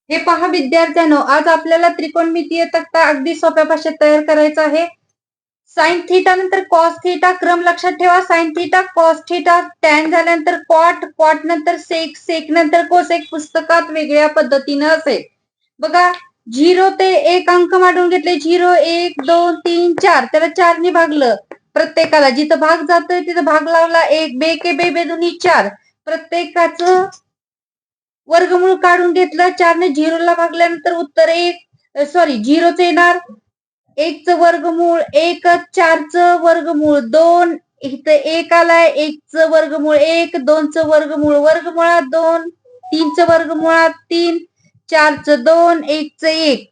हे पहा विद्यार्थ्यांनो, आज आपल्याला त्रिकोणमितीय तक्ता अगदी सोप्या भाषेत तयार करायचा आहे. साइन थीटा नंतर कॉस थीटा क्रम लक्षात ठेवा. Sine theta, cos theta, tan झाल्यानंतर कॉट, कॉट नंतर सेक, सेक नंतर कोसेक पुस्तकात वेगळ्या पद्धतीनं असेल. बघा 0 ते 1 अंक मांडून घेतले. 0, 1, 2, 3, 4. त्याला 4 ने भागलं. प्रत्येकाला जिथं भाग जातोय तिथं भाग लावला. 1 बेके बे बेदुनी 4. प्रत्येकाचं वर्गमूळ काढून घेतलं. 4 ने 0 ला भागल्यानंतर उत्तर 1 सॉरी 0च येणार. 1चं वर्गमूळ 1, 4चं वर्गमूळ 2, इथं 1 आलाय. 1चं वर्गमूळ 1, 2चं वर्गमूळ वर्गमुळात 2, 3चं वर्गमुळात 3, 4चं 2, 1चं 1.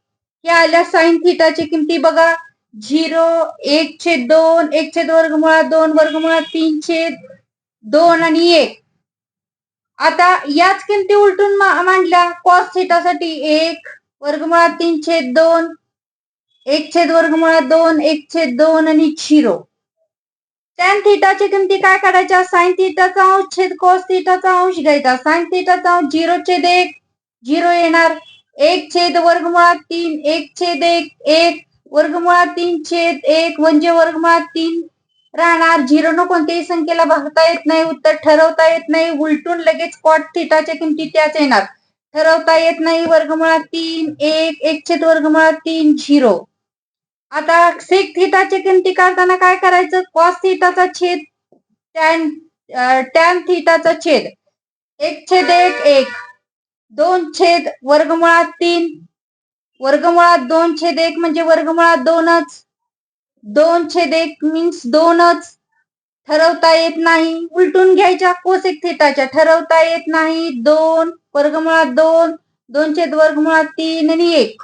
हे आल्या साइन थीटाची किमती बघा. 0, 1/2, 1 वर्गमुळात 2 वर्गमुळात 3/2 आणि 1. आता याच किमती उलटून मांडल्या. कॉस थीटासाठी 1 वर्गमुळात 3/2, 1 वर्गमुळात 2, 1/2 आणि 0. टॅन थीटाची किमती काय काढायच्या? साइन थीटाचा अंश छेद कॉस थीटाचा अंश घ्यायचा. साइन थीटाचा अंश 0/1 0 येणार. 1 वर्गमुळात 3, 1/1 1 वर्गमुळात 3/1 म्हणजे वर्गमुळात 3 राहणार. 0 न कोणत्याही संख्येला भागता येत नाही. उत्तर ठरवता येत नाही. उलटून लगेच कॉट थीटाच्या किमती त्याच येणार. ठरवता येत नाही. वर्गमुळात 3 1 1 वर्गमुळात 3 0. आता सेक थीटाची किमती काढताना काय करायचं? कॉस थीटाचा छेद टॅन थीटाचा छेद 1/1 1 2 वर्गमुळात 3 वर्गमुळात 2/1 म्हणजे वर्गमुळात 2च. 2/1 मीन्स 2च. ठरवता येत नाही. उलटून घ्यायच्या कोसेक थीटाच्या. ठरवता येत नाही. 2 वर्गमुळात 2, 2 वर्गमुळात 3 आणि 1.